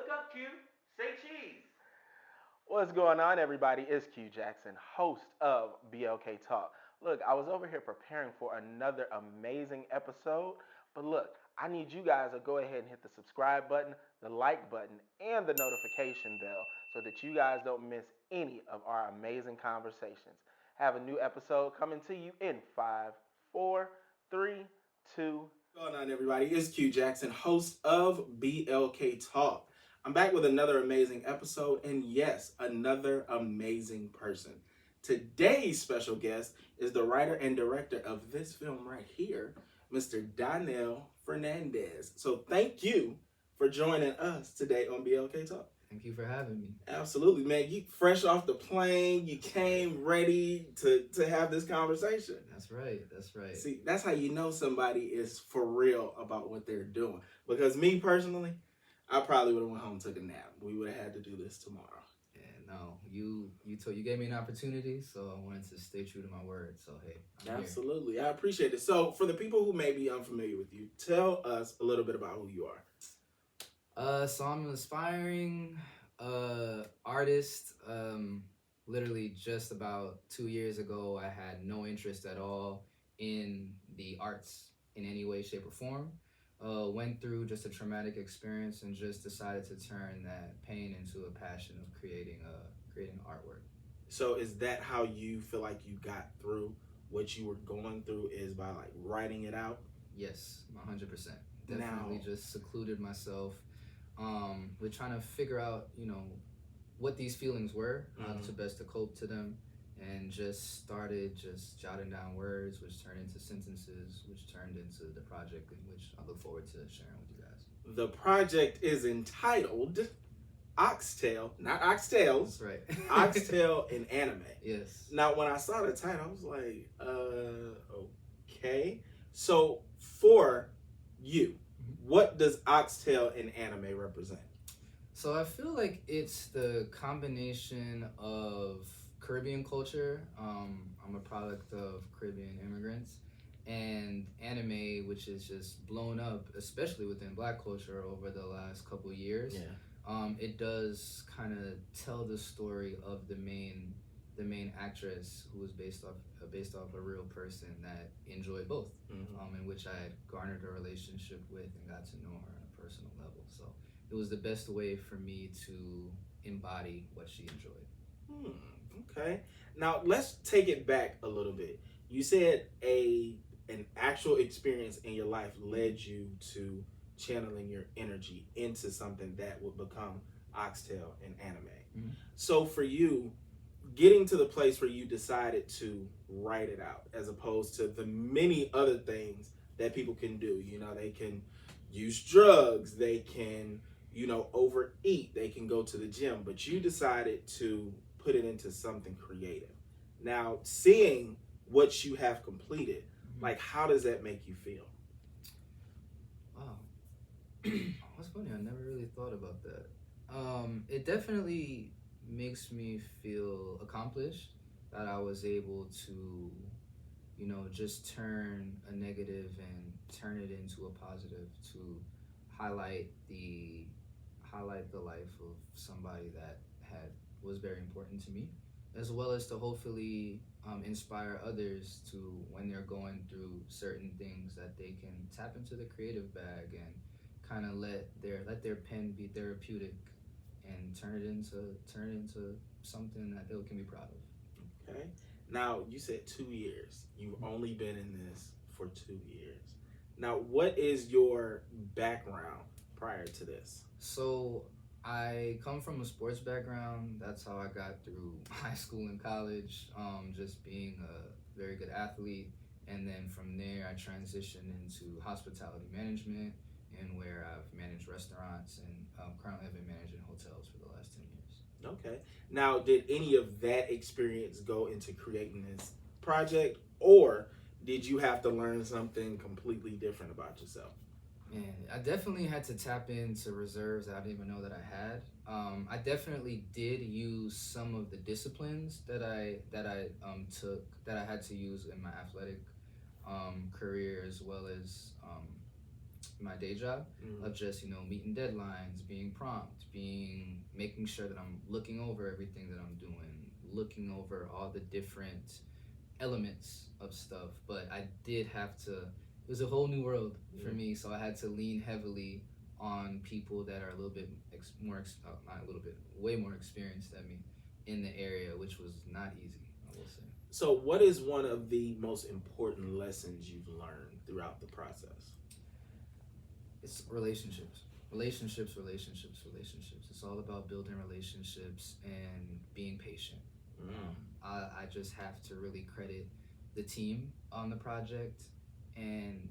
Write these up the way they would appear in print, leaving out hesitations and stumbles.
Look up, Q. Say cheese. What's going on, everybody? It's Q Jackson, host of BLK Talk. Look, I was over here preparing for another amazing episode, but look, I need you guys to go ahead and hit the subscribe button, the like button, and the notification bell so that you guys don't miss any of our amazing conversations. Have a new episode coming to you in five, four, three, two. What's going on, everybody? It's Q Jackson, host of BLK Talk. I'm back with another amazing episode, and yes, another amazing person. Today's special guest is the writer and director of this film right here, Mr. Donel Fernandes. So thank you for joining us today on BLK Talk. Thank you for having me. Absolutely, man. You fresh off the plane, you came ready to have this conversation. That's right. That's right. See, that's how you know somebody is for real about what they're doing. Because me personally, I probably would have went home and took a nap. We would have had to do this tomorrow. Yeah, no, you gave me an opportunity, so I wanted to stay true to my word. So hey, I'm Absolutely, here. I appreciate it. So, for the people who may be unfamiliar with you, tell us a little bit about who you are. So I'm an aspiring artist. Literally just about 2 years ago, I had no interest at all in the arts in any way, shape, or form. Went through just a traumatic experience and just decided to turn that pain into a passion of creating artwork. So, is that how you feel like you got through what you were going through? Is by like writing it out? Yes, 100%. Definitely just secluded myself with trying to figure out, what these feelings were, how to best to cope to them, and just started just jotting down words, which turned into sentences, which turned into the project, in which I look forward to sharing with you guys. The project is entitled Oxtail, not Oxtails. That's right. Oxtail in Anime. Yes. Now, when I saw the title, I was like, okay. So, for you, what does Oxtail in Anime represent? So I feel like it's the combination of Caribbean culture. I'm a product of Caribbean immigrants, and anime, which is just blown up, especially within Black culture over the last couple of years. Yeah. It does kind of tell the story of the main actress, who was based off a real person that enjoyed both, in which I had garnered a relationship with and got to know her on a personal level. So it was the best way for me to embody what she enjoyed. Okay. Now let's take it back a little bit. You said an actual experience in your life led you to channeling your energy into something that would become Oxtail in Anime. So for you, getting to the place where you decided to write it out, as opposed to the many other things that people can do. They can use drugs, they can, overeat, they can go to the gym, but you decided to put it into something creative. Now, seeing what you have completed, like, how does that make you feel? Wow. What's funny, I never really thought about that. It definitely makes me feel accomplished that I was able to, just turn a negative and turn it into a positive, to highlight the life of somebody that was very important to me, as well as to hopefully inspire others to, when they're going through certain things, that they can tap into the creative bag and kind of let their pen be therapeutic and turn it into something that they can be proud of. Okay. Now, you said 2 years. You've only been in this for 2 years. Now, what is your background prior to this? So I come from a sports background. That's how I got through high school and college, just being a very good athlete. And then from there, I transitioned into hospitality management, and where I've managed restaurants, and currently I've been managing hotels for the last 10 years. Okay. Now, did any of that experience go into creating this project, or did you have to learn something completely different about yourself? Man, I definitely had to tap into reserves that I didn't even know that I had. I definitely did use some of the disciplines that I took, that I had to use in my athletic career, as well as my day job of just, you know, meeting deadlines, being prompt, making sure that I'm looking over everything that I'm doing, looking over all the different elements of stuff. But I did have to, it was a whole new world for me, so I had to lean heavily on people that are a little bit not a little bit, way more experienced than me in the area, which was not easy, I will say. So what is one of the most important lessons you've learned throughout the process? It's relationships. It's all about building relationships and being patient. I just have to really credit the team on the project, and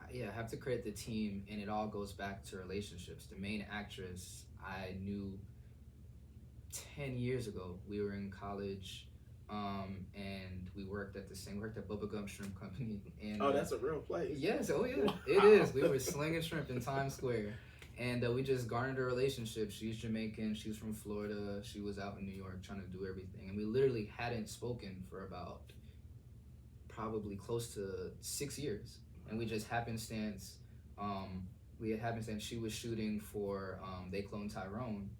I have to credit the team, and it all goes back to relationships. The main actress I knew 10 years ago. We were in college, and we worked at Bubblegum Shrimp Company. And that's a real place. Yes, oh yeah, it is. We were slinging shrimp in Times Square, and we just garnered a relationship. She's Jamaican, she's from Florida, she was out in New York trying to do everything, and we literally hadn't spoken for about probably close to 6 years, and we just happenstance. She was shooting for They Clone Tyrone,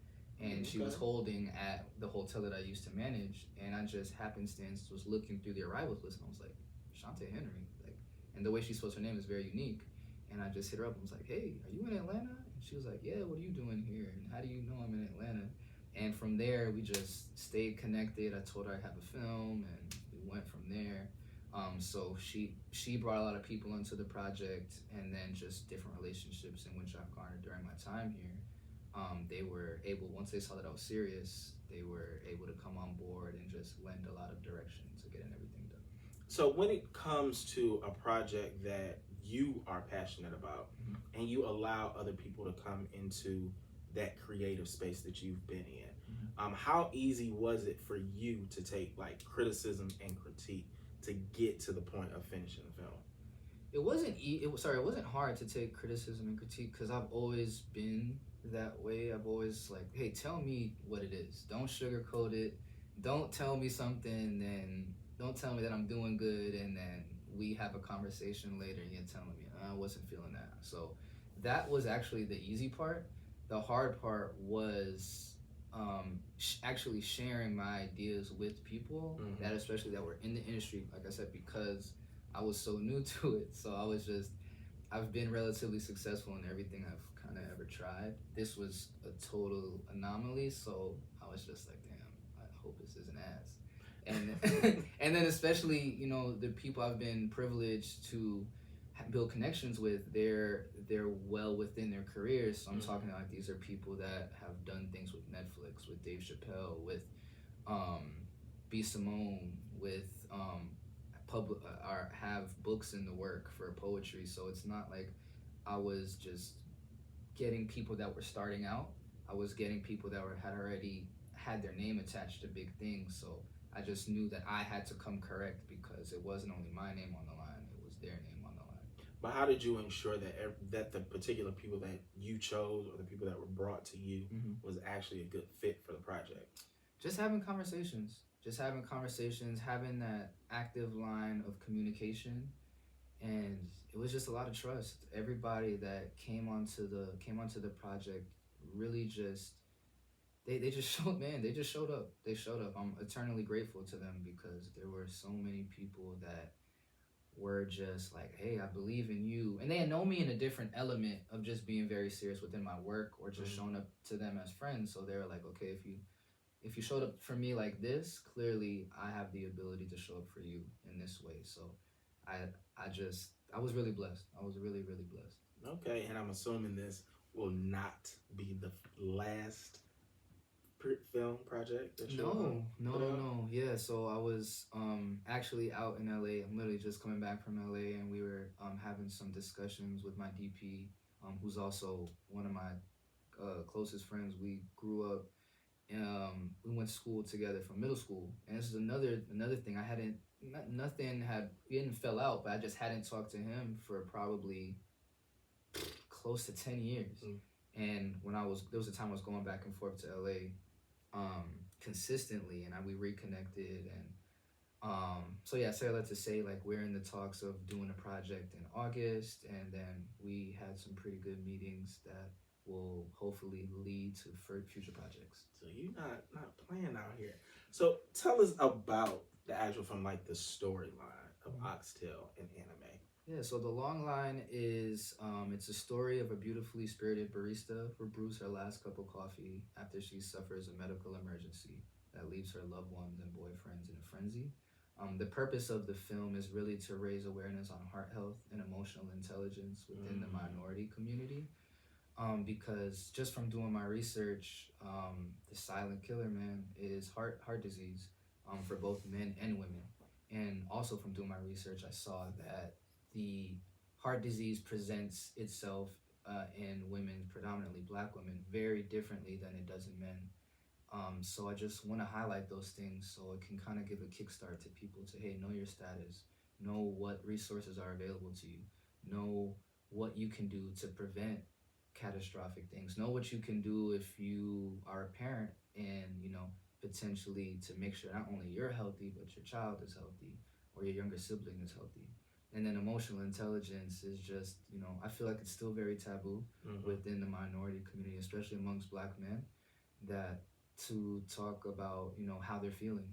and she was holding at the hotel that I used to manage, and I just happenstance was looking through the arrivals list, and I was like, Shantae Henry, like, and the way she spells her name is very unique, and I just hit her up and was like, hey, are you in Atlanta? And she was like, yeah, what are you doing here, and how do you know I'm in Atlanta? And from there, we just stayed connected. I told her I have a film, and we went from there. So she brought a lot of people into the project, and then just different relationships in which I've garnered during my time here. They were able, once they saw that I was serious, they were able to come on board and just lend a lot of direction to getting everything done. So when it comes to a project that you are passionate about, and you allow other people to come into that creative space that you've been in, how easy was it for you to take like criticism and critique to get to the point of finishing the film? It wasn't hard to take criticism and critique, because I've always been that way. I've always like, hey, tell me what it is. Don't sugarcoat it. Don't tell me something, and don't tell me that I'm doing good, and then we have a conversation later and you're telling me I wasn't feeling that. So that was actually the easy part. The hard part was actually sharing my ideas with people that, especially that were in the industry, like I said, because I was so new to it. So I've been relatively successful in everything I've kind of ever tried. This was a total anomaly, so I was just like, damn, I hope this isn't ass. And and then especially, you know, the people I've been privileged to build connections with, they're well within their careers. So I'm talking about, these are people that have done things with Netflix, with Dave Chappelle, with B. Simone, with have books in the work for poetry. So it's not like I was just getting people that were starting out. I was getting people that had already had their name attached to big things. So I just knew that I had to come correct, because it wasn't only my name on the line, it was their name on the line. But how did you ensure that the particular people that you chose, or the people that were brought to you, was actually a good fit for the project? Just having conversations, having that active line of communication, and it was just a lot of trust. Everybody that came onto the project really just they just showed up. They showed up. I'm eternally grateful to them, because there were so many people that were just like, hey, I believe in you. And they had known me in a different element of just being very serious within my work, or just showing up to them as friends. So they were like, okay, if you showed up for me like this, clearly I have the ability to show up for you in this way. So I was really blessed. I was really, really blessed. Okay, and I'm assuming this will not be the last film project that No. Yeah, so I was actually out in LA. I'm literally just coming back from LA, and we were having some discussions with my DP, who's also one of my closest friends. We grew up, we went to school together from middle school, and this is another thing. We didn't fell out, but I just hadn't talked to him for probably close to 10 years. And there was a time I was going back and forth to LA consistently, and we reconnected, and So yeah, say that to say, like, we're in the talks of doing a project in August, and then we had some pretty good meetings that will hopefully lead to future projects. So you not playing out here. So tell us about the actual from like the storyline of Oxtail and Anime. Yeah, so the long line is it's a story of a beautifully spirited barista who brews her last cup of coffee after she suffers a medical emergency that leaves her loved ones and boyfriends in a frenzy. The purpose of the film is really to raise awareness on heart health and emotional intelligence within the minority community. Because just from doing my research, the silent killer, man, is heart disease, for both men and women. And also from doing my research, I saw that the heart disease presents itself in women, predominantly Black women, very differently than it does in men. So I just want to highlight those things so it can kind of give a kickstart to people to, hey, know your status, know what resources are available to you, know what you can do to prevent catastrophic things, know what you can do if you are a parent, and potentially to make sure not only you're healthy but your child is healthy or your younger sibling is healthy. And then emotional intelligence is just, I feel like it's still very taboo within the minority community, especially amongst Black men, that to talk about how they're feeling.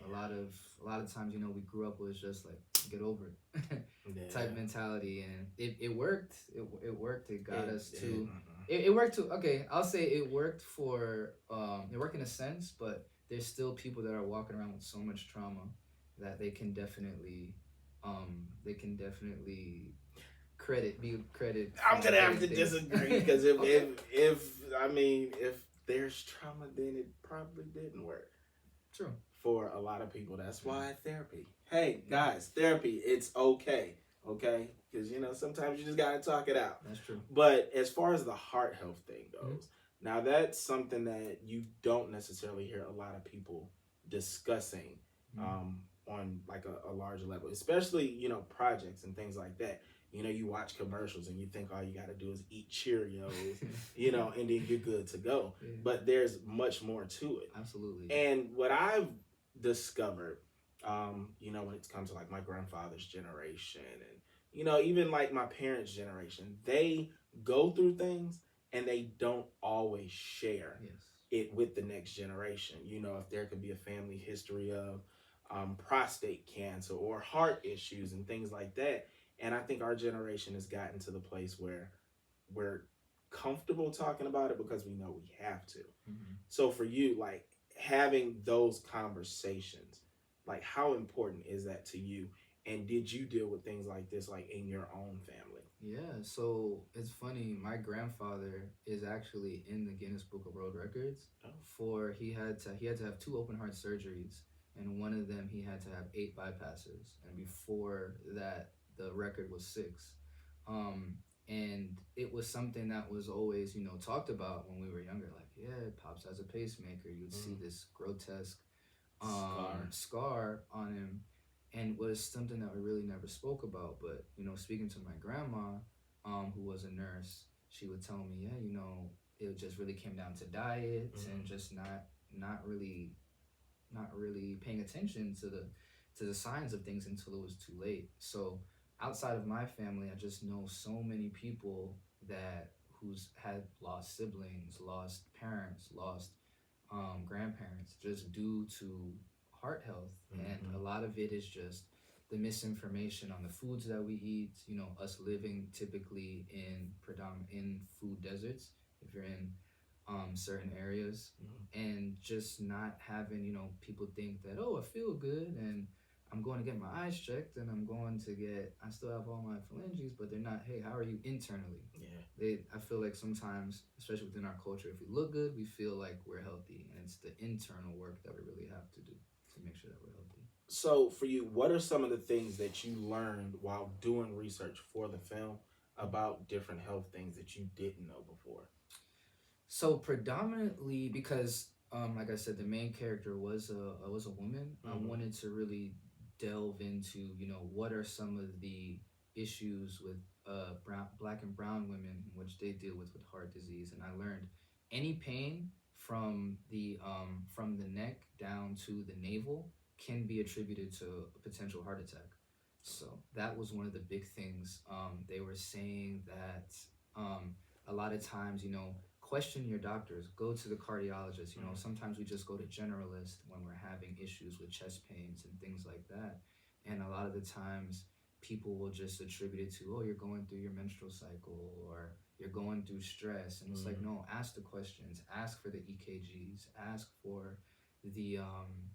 A lot of times, we grew up with just like, get over it Yeah. type mentality, and it worked. It worked. It got us to mm-hmm. it worked to, okay, I'll say it worked for it worked in a sense, but there's still people that are walking around with so much trauma that they can definitely be credit I'm gonna have to things. disagree because if, Okay. if there's trauma, then it probably didn't work. True. For a lot of people, that's why therapy. Hey guys, therapy, it's okay, because sometimes you just gotta talk it out. That's true. But as far as the heart health thing goes, now that's something that you don't necessarily hear a lot of people discussing on like a larger level, especially projects and things like that. You watch commercials and you think all you got to do is eat Cheerios, and then you're good to go. Yeah. But there's much more to it. Absolutely. And what I've discovered, when it comes to like my grandfather's generation and, even like my parents' generation, they go through things and they don't always share it with the next generation. If there could be a family history of prostate cancer or heart issues and things like that. And I think our generation has gotten to the place where we're comfortable talking about it because we know we have to. So for you, like having those conversations, like how important is that to you? And did you deal with things like this like in your own family? Yeah, so it's funny. My grandfather is actually in the Guinness Book of World Records. For he had to have 2 open heart surgeries, and one of them he had to have 8 bypasses, and before that the record was 6. And it was something that was always talked about when we were younger. Like, yeah, Pops has a pacemaker. You'd see this grotesque scar on him, and was something that we really never spoke about. But speaking to my grandma, who was a nurse, she would tell me, yeah, it just really came down to diet and just not really paying attention to the signs of things until it was too late. So outside of my family, I just know so many people who's had lost siblings, lost parents, lost grandparents, just due to heart health. And a lot of it is just the misinformation on the foods that we eat. Us living typically in food deserts, if you're in certain areas, and just not having people think that, oh, I feel good and I'm going to get my eyes checked and I still have all my phalanges, but they're not, hey, how are you internally? I feel like sometimes, especially within our culture, if we look good, we feel like we're healthy, and it's the internal work that we really have to do to make sure that we're healthy. So for you, what are some of the things that you learned while doing research for the film about different health things that you didn't know before? So predominantly because, like I said, the main character was a woman. I wanted to really delve into, what are some of the issues with Black and brown women, which they deal with heart disease. And I learned any pain from the neck down to the navel can be attributed to a potential heart attack. So that was one of the big things. They were saying that a lot of times, question your doctors, go to the cardiologist. Sometimes we just go to generalist when we're having issues with chest pains and things like that. And a lot of the times, people will just attribute it to, oh, you're going through your menstrual cycle or you're going through stress. And it's like, no, ask the questions, ask for the EKGs, the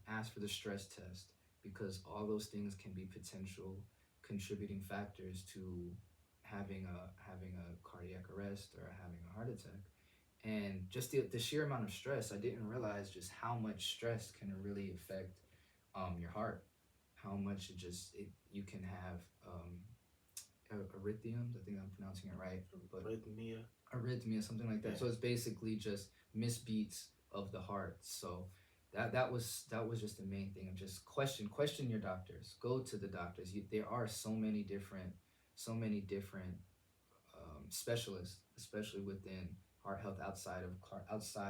ask for the stress test, because all those things can be potential contributing factors to having a cardiac arrest or having a heart attack. And just the sheer amount of stress, I didn't realize just how much stress can really affect your heart, how much you can have arrhythmias. I think I'm pronouncing it right, but arrhythmia, something like that. Yeah. So it's basically just misbeats of the heart. So that was just the main thing of just question your doctors, go to the doctors. There are so many different specialists, especially within heart health, outside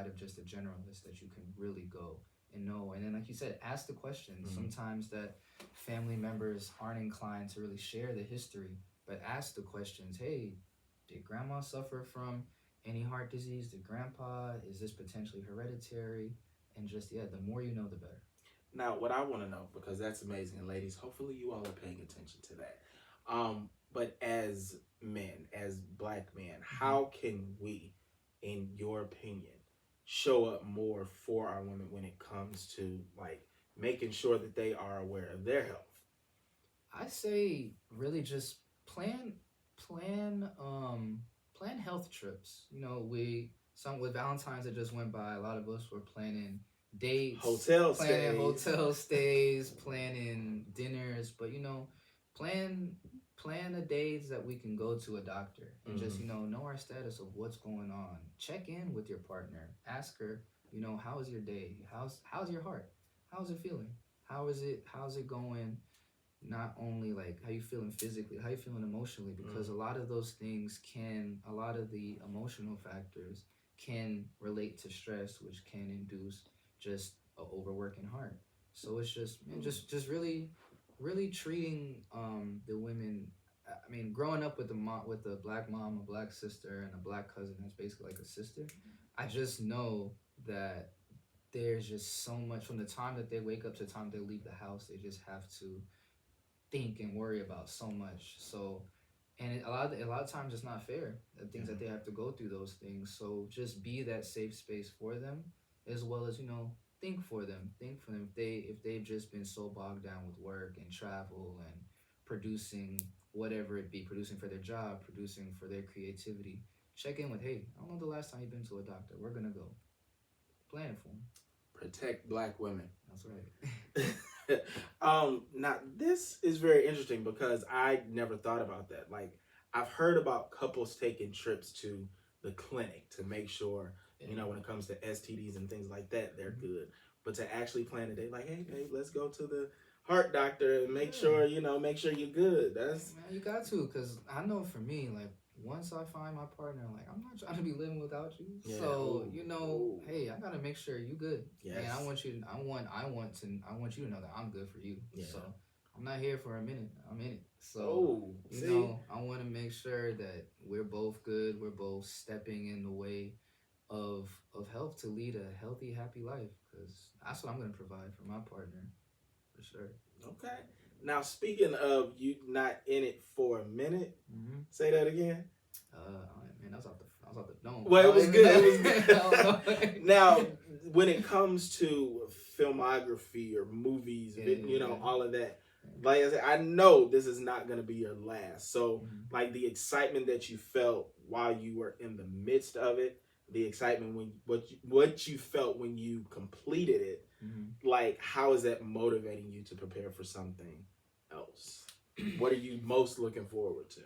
of just a generalist, that you can really go and know. And then, like you said, ask the questions. Sometimes that family members aren't inclined to really share the history, but ask the questions. Hey, did grandma suffer from any heart disease? Did grandpa? Is this potentially hereditary? And just, the more you know, the better. Now, what I want to know, because that's amazing, and ladies, hopefully you all are paying attention to that. But as men, as Black men, how can we, in your opinion, show up more for our women when it comes to like making sure that they are aware of their health? I say really just plan health trips. With Valentine's that just went by, a lot of us were planning dates, hotel stays, planning dinners, but plan the days that we can go to a doctor and just know our status of what's going on. Check in with your partner, ask her, how is your day, how's your heart, how's it feeling, how's it going, not only like how you feeling physically, how you feeling emotionally, because a lot of the emotional factors can relate to stress, which can induce just a overworking heart. So it's just just really treating the women. I mean, growing up with a Black mom, a Black sister, and a Black cousin that's basically like a sister, I just know that there's just so much from the time that they wake up to the time they leave the house. They just have to think and worry about so much. So, and a lot of times it's not fair, the things that they have to go through those things. So just be that safe space for them, as well as think for them if they've just been so bogged down with work and travel and producing whatever it be, producing for their job, producing for their creativity. Check in with, hey, I don't know the last time you've been to a doctor. We're gonna go. Plan for them. Protect Black women. That's right. Now this is very interesting because I never thought about that. Like, I've heard about couples taking trips to the clinic to make sure, when it comes to STDs and things like that, they're good. But to actually plan a day, like, hey, babe, let's go to the heart doctor and make sure you're good. That's, man, you got to, because I know for me, like, once I find my partner, like, I'm not trying to be living without you. Yeah. So, hey, I gotta make sure you good. Yes. And I want you to know that I'm good for you. Yeah. So I'm not here for a minute. I'm in it. So I want to make sure that we're both good. We're both stepping in the way of health to lead a healthy, happy life, because that's what I'm gonna provide for my partner, for sure. Okay. Now, speaking of you not in it for a minute, say that again. Man, I was off the dome. Well, it was good. It was good. Now, when it comes to filmography or movies, all of that, like I said, I know this is not going to be your last. So, like, the excitement that you felt while you were in the midst of it, the excitement when what you felt when you completed it, like, how is that motivating you to prepare for something else? What are you most looking forward to?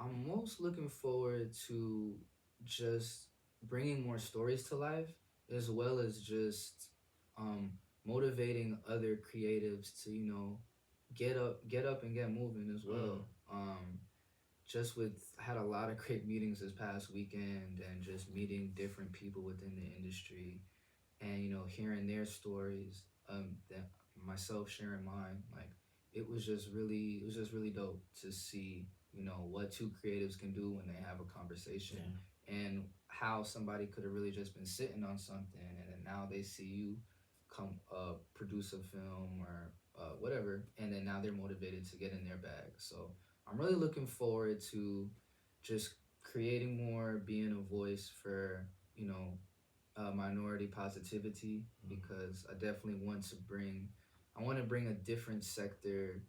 I'm most looking forward to just bringing more stories to life, as well as just motivating other creatives to get up and get moving as well. I had a lot of great meetings this past weekend, and just meeting different people within the industry, and hearing their stories, That myself sharing mine, like it was just really dope to see, you know, what two creatives can do when they have a conversation, and how somebody could have really just been sitting on something, and then now they see you come produce a film or whatever, and then now they're motivated to get in their bag. So I'm really looking forward to just creating more, being a voice for, you know, minority positivity, because I definitely want to bring, I want to bring a different sector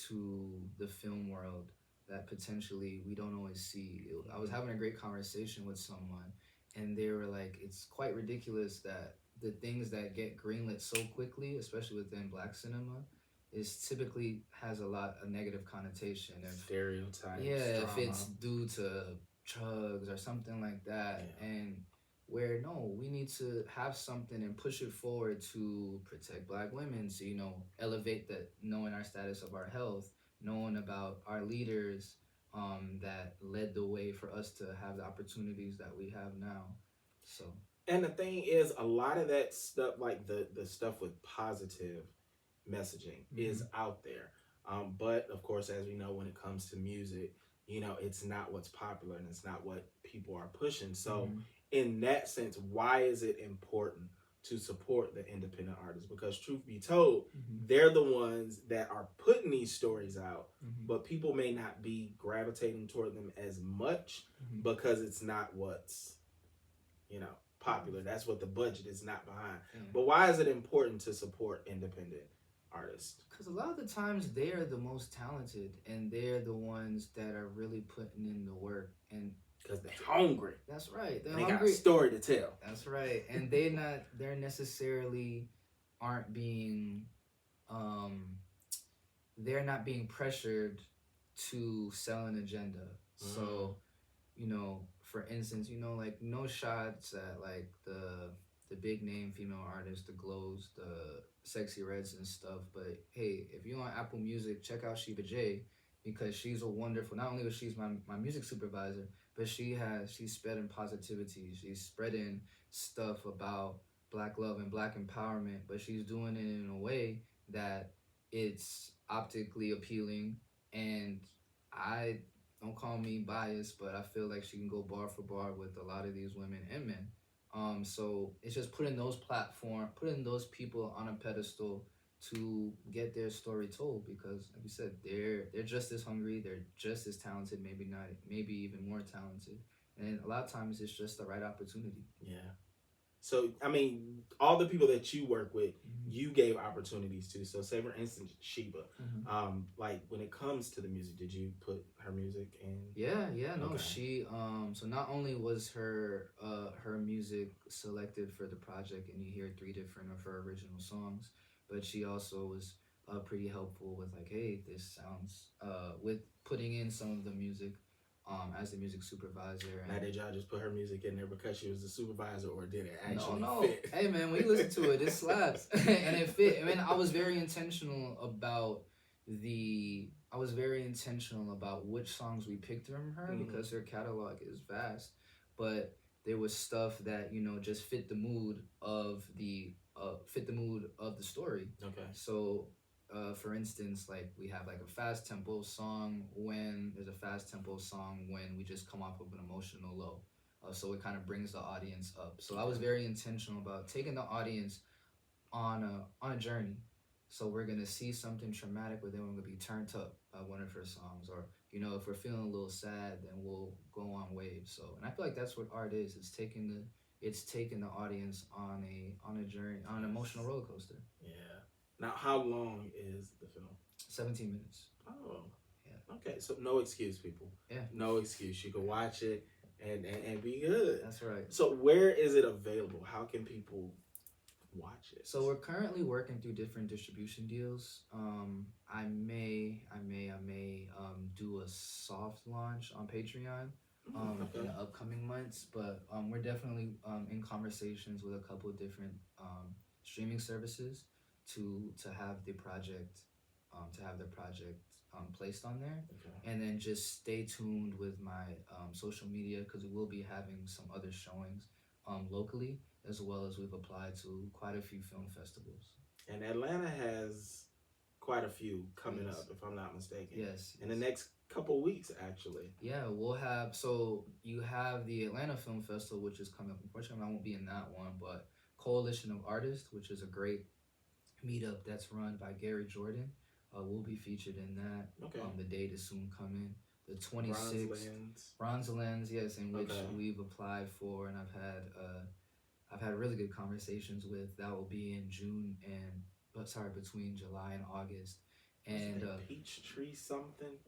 to the film world that potentially we don't always see. I was having a great conversation with someone, and they were like, it's quite ridiculous that the things that get greenlit so quickly, especially within black cinema, is typically has a lot of negative connotation. If Stereotypes, yeah, if drama. it's due to drugs or something like that, and where no, we need to have something and push it forward to protect black women, so, you know, elevate that, knowing our status of our health, knowing about our leaders, that led the way for us to have the opportunities that we have now. So And the thing is, a lot of that stuff, like the stuff with positive messaging, is out there. But of course, as we know, when it comes to music, you know, it's not what's popular and it's not what people are pushing. So, in that sense, why is it important to support the independent artists? Because truth be told, they're the ones that are putting these stories out, but people may not be gravitating toward them as much because it's not what's, you know, popular. That's what the budget is not behind. But why is it important to support independent artists? Because a lot of the times they are the most talented, and they're the ones that are really putting in the work, and because they're hungry. That's right. They got a story to tell. That's right. And they're necessarily aren't being they're not being pressured to sell an agenda. So, you know, for instance, you know, like, no shots at like the big name female artists, the Glows, the Sexy Reds and stuff. But hey, if you're on Apple Music, check out Sheba J, because she's a wonderful, not only was she's my music supervisor, but she's spreading positivity. She's spreading stuff about black love and black empowerment, but she's doing it in a way that it's optically appealing. And I, don't call me biased, but I feel like she can go bar for bar with a lot of these women and men. So it's just putting those people on a pedestal to get their story told, because, like you said, they're just as hungry, they're just as talented, maybe even more talented, and a lot of times it's just the right opportunity. Yeah. So, I mean, all the people that you work with, you gave opportunities to. So, say for instance, Sheba, like, when it comes to the music, did you put her music in? Yeah, no, okay. She, so not only was her music selected for the project, and you hear 3 different of her original songs, but she also was pretty helpful with, like, hey, this sounds, with putting in some of the music. As the music supervisor. Now, did y'all just put her music in there because she was the supervisor, or did it actually fit? Hey man, when you listen to it, it slaps. And it fit. I mean, I was very intentional about which songs we picked from her, because her catalog is vast. But there was stuff that, you know, just fit the mood of the story. Okay. So for instance, like, we have like a fast tempo song when we just come off of an emotional low, so it kind of brings the audience up. So I was very intentional about taking the audience on a journey. So we're gonna see something traumatic, but then we're gonna be turned up by one of her songs, or, you know, if we're feeling a little sad, then we'll go on waves. So, and I feel like that's what art is. It's taking the audience on a journey, on an emotional roller coaster. Yeah. Now, how long is the film? 17 minutes. Oh. Yeah. Okay, so no excuse, people. Yeah. No excuse. You can watch it and be good. That's right. So where is it available? How can people watch it? So we're currently working through different distribution deals. I may do a soft launch on Patreon in the upcoming months, but we're definitely in conversations with a couple of different streaming services to have the project placed on there. Okay. And then just stay tuned with my social media, because we will be having some other showings locally, as well as we've applied to quite a few film festivals. And Atlanta has quite a few coming Yes. up, if I'm not mistaken. Yes. In the next couple weeks, actually. Yeah, we'll have, so you have the Atlanta Film Festival, which is coming up. Unfortunately, I won't be in that one, but Coalition of Artists, which is a great meetup that's run by Gary Jordan, will be featured in that. Okay. The date is soon coming. The 26th. Bronze Bronze Lens, yes, in which Okay. we've applied for, and I've had really good conversations with. That will be in June and, but sorry, between July and August. And Peachtree something.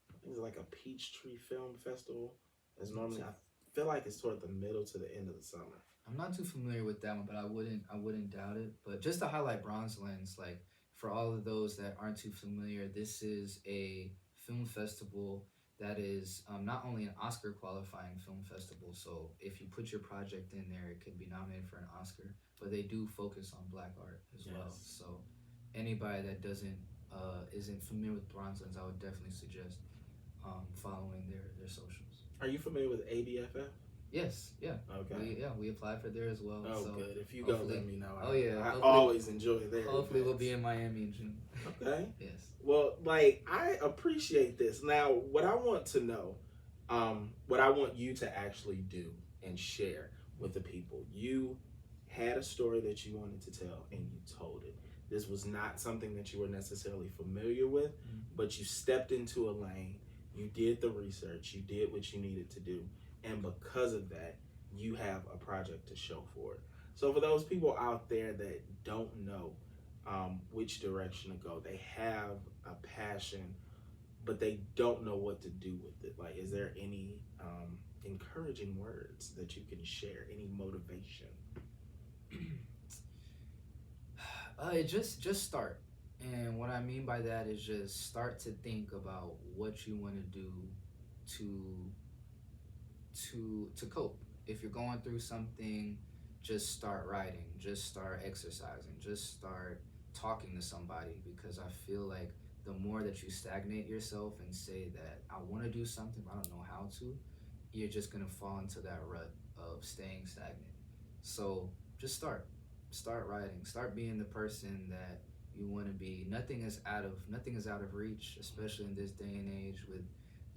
I think it's like a Peachtree Film Festival. It's normally, I feel like it's toward the middle to the end of the summer. I'm not too familiar with that one, but I wouldn't doubt it. But just to highlight Bronze Lens, like for all of those that aren't too familiar, this is a film festival that is not only an Oscar qualifying film festival. So if you put your project in there, it could be nominated for an Oscar. But they do focus on Black art as well. So anybody that isn't familiar with Bronze Lens, I would definitely suggest following their socials. Are you familiar with ABFF? Yes, yeah. Okay. We applied for there as well. Oh, so good. If you go, let me know. I Hopefully, always enjoy there. Hopefully, we'll be in Miami in June. Okay. Yes. Well, like, I appreciate this. Now, what I want to know, what I want you to actually do and share with the people, you had a story that you wanted to tell and you told it. This was not something that you were necessarily familiar with, but you stepped into a lane, you did the research, you did what you needed to do, and because of that, you have a project to show for it. So for those people out there that don't know which direction to go, they have a passion, but they don't know what to do with it. Like, is there any encouraging words that you can share? Any motivation? Just start. And what I mean by that is just start to think about what you want to do to cope. If you're going through something, just start writing, just start exercising, just start talking to somebody, because I feel like the more that you stagnate yourself and say that I want to do something but I don't know how to, you're just going to fall into that rut of staying stagnant. So just start writing, start being the person that you want to be. Nothing is out of reach, especially in this day and age with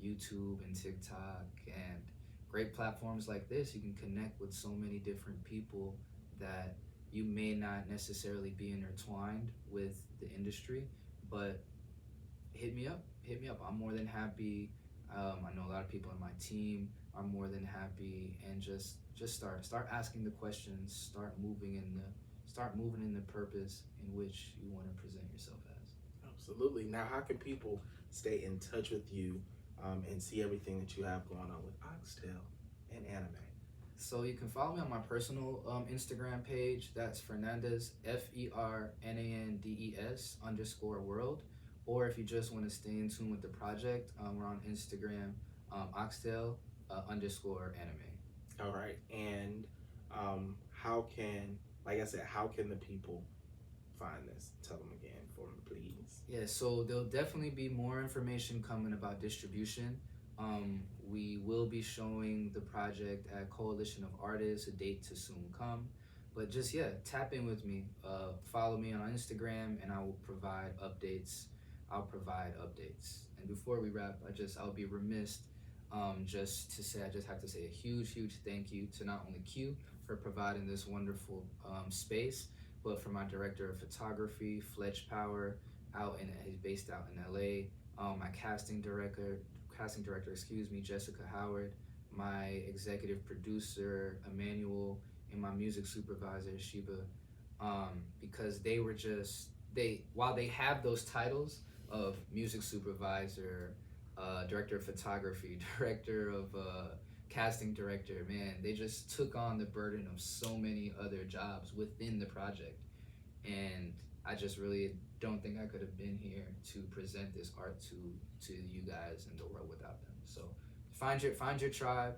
YouTube and TikTok and great platforms like this. You can connect with so many different people that you may not necessarily be intertwined with the industry, but hit me up. I'm more than happy. I know a lot of people in my team are more than happy, and just start asking the questions, start moving in the purpose in which you want to present yourself as. Absolutely. Now, how can people stay in touch with you and see everything that you have going on with Oxtail and Anime? So you can follow me on my personal Instagram page. That's Fernandes, FERNANDES_world. Or if you just want to stay in tune with the project, we're on Instagram, Oxtail _anime. All right. And how can the people find this? Tell them again for me, please. Yeah, so there'll definitely be more information coming about distribution. We will be showing the project at Coalition of Artists, a date to soon come. But just, tap in with me. Follow me on Instagram, and I will provide updates. And before we wrap, I'll be remiss I just have to say a huge thank you to not only Q for providing this wonderful space, but for my director of photography, Fletch Power, he's based out in LA. My casting director, Jessica Howard, my executive producer, Emmanuel, and my music supervisor, Sheba, because while they have those titles of music supervisor, director of photography, director of casting director, man, they just took on the burden of so many other jobs within the project. And I just really don't think I could have been here to present this art to you guys and the world without them. So find your tribe,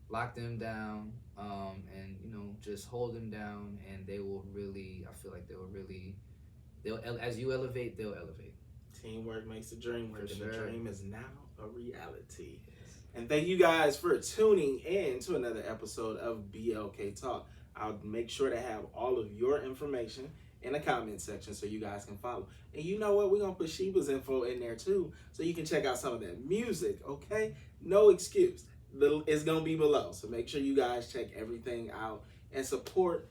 lock them down, and just hold them down, and I feel like they'll as you elevate, they'll elevate. Teamwork makes the dream work, and sure. The dream is now a reality. Yes. And thank you guys for tuning in to another episode of BLK Talk. I'll make sure to have all of your information in the comment section so you guys can follow. And you know what? We're going to put Sheba's info in there too so you can check out some of that music, okay? No excuse. It's going to be below. So make sure you guys check everything out and support